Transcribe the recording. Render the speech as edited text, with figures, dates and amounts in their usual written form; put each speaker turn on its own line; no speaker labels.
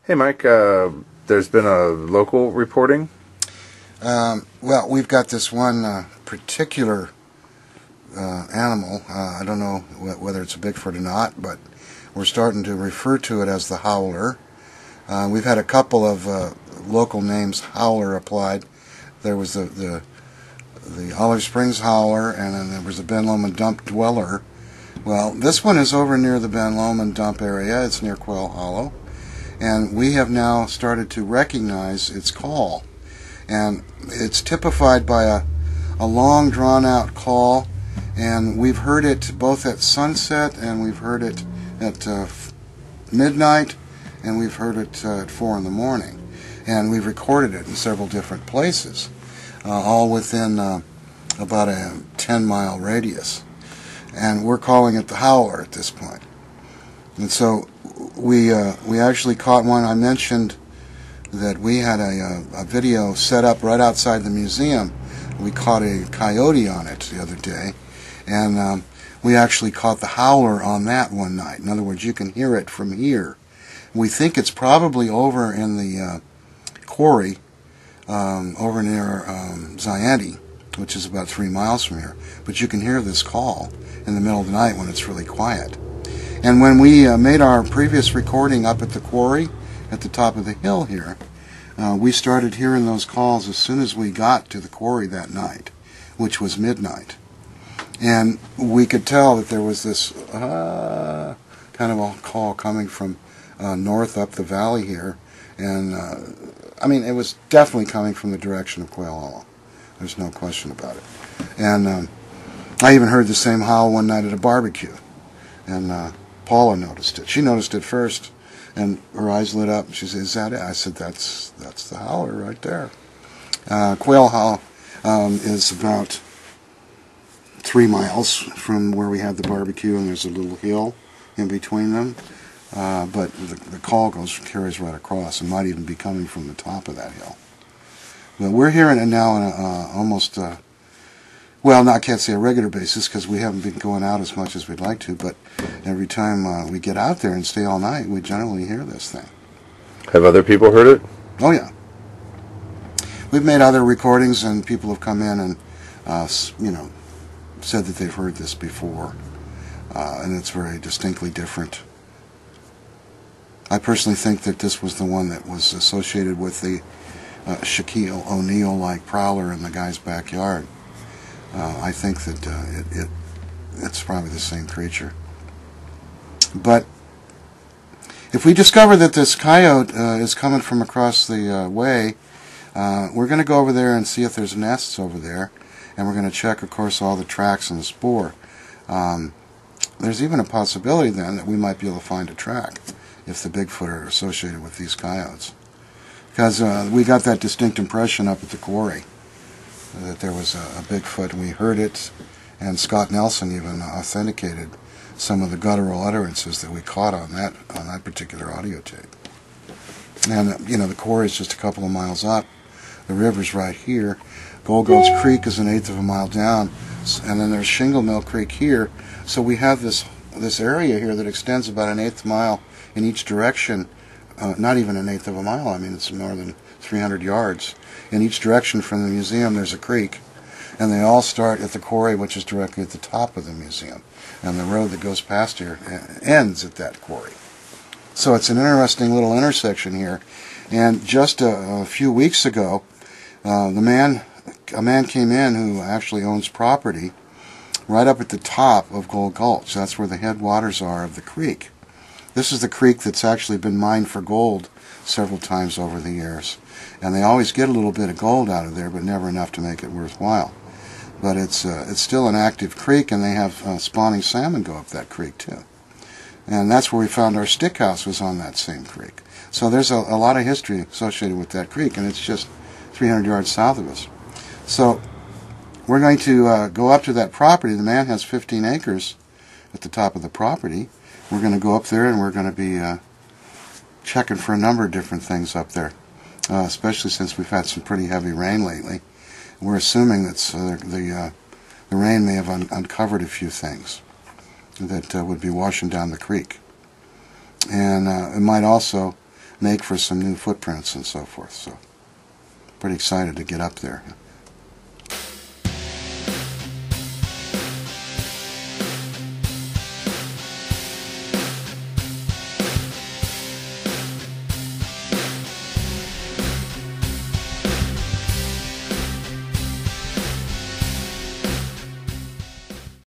Hey, Mike. There's been a local reporting.
Well, we've got this one particular animal. I don't know whether it's a Bigfoot or not, but we're starting to refer to it as the howler. We've had a couple of local names howler applied. There was the Olive Springs howler, and then there was the Ben Lomond Dump dweller. Well, this one is over near the Ben Lomond Dump area. It's near Quail Hollow. And we have now started to recognize its call. And it's typified by a long drawn-out call, and we've heard it both at sunset, and we've heard it at midnight, and we've heard it at 4 in the morning. And we've recorded it in several different places, all within about a 10-mile radius. And we're calling it the howler at this point. And so we actually caught one. I mentioned that we had a video set up right outside the museum. We caught a coyote on it the other day, and we actually caught the howler on that one night. In other words, you can hear it from here. We think it's probably over in the quarry over near Zayante, which is about 3 miles from here. But you can hear this call in the middle of the night when it's really quiet. And when we made our previous recording up at the quarry, at the top of the hill here, we started hearing those calls as soon as we got to the quarry that night, which was midnight. And we could tell that there was this kind of a call coming from north up the valley here. And, I mean, it was definitely coming from the direction of Quail Hollow. There's no question about it. And I even heard the same howl one night at a barbecue. And Paula noticed it. She noticed it first, and her eyes lit up. She said, "Is that it?" I said, "That's the howler right there." Quail Hollow is about 3 miles from where we had the barbecue, and there's a little hill in between them. But the call carries right across, and might even be coming from the top of that hill. But we're hearing it now on almost, well, I can't say a regular basis because we haven't been going out as much as we'd like to, but every time we get out there and stay all night, we generally hear this thing.
Have other people heard it?
Oh, yeah. We've made other recordings, and people have come in and, said that they've heard this before, and it's very distinctly different. I personally think that this was the one that was associated with the Shaquille O'Neal-like prowler in the guy's backyard. I think that it's probably the same creature. But if we discover that this coyote is coming from across the way, we're going to go over there and see if there's nests over there, and we're going to check, of course, all the tracks and the spoor. There's even a possibility then that we might be able to find a track if the Bigfoot are associated with these coyotes. Because we got that distinct impression up at the quarry that there was a Bigfoot, and we heard it, and Scott Nelson even authenticated some of the guttural utterances that we caught on that particular audio tape. And the quarry is just a couple of miles up. The river's right here. Gold Gulch Creek is 1/8 of a mile down, and then there's Shingle Mill Creek here. So we have this area here that extends about 1/8 mile in each direction. Not even 1/8 of a mile. I mean, it's more than 300 yards. In each direction from the museum, there's a creek. And they all start at the quarry, which is directly at the top of the museum. And the road that goes past here ends at that quarry. So it's an interesting little intersection here. And just a few weeks ago, a man came in who actually owns property right up at the top of Gold Gulch. That's where the headwaters are of the creek. This is the creek that's actually been mined for gold several times over the years. And they always get a little bit of gold out of there, but never enough to make it worthwhile. But it's still an active creek, and they have spawning salmon go up that creek too. And that's where we found our stick house, was on that same creek. So there's a lot of history associated with that creek, and it's just 300 yards south of us. So we're going to go up to that property. The man has 15 acres at the top of the property. We're going to go up there, and we're going to be checking for a number of different things up there, especially since we've had some pretty heavy rain lately. We're assuming that the rain may have uncovered a few things that would be washing down the creek. And it might also make for some new footprints and so forth. So pretty excited to get up there.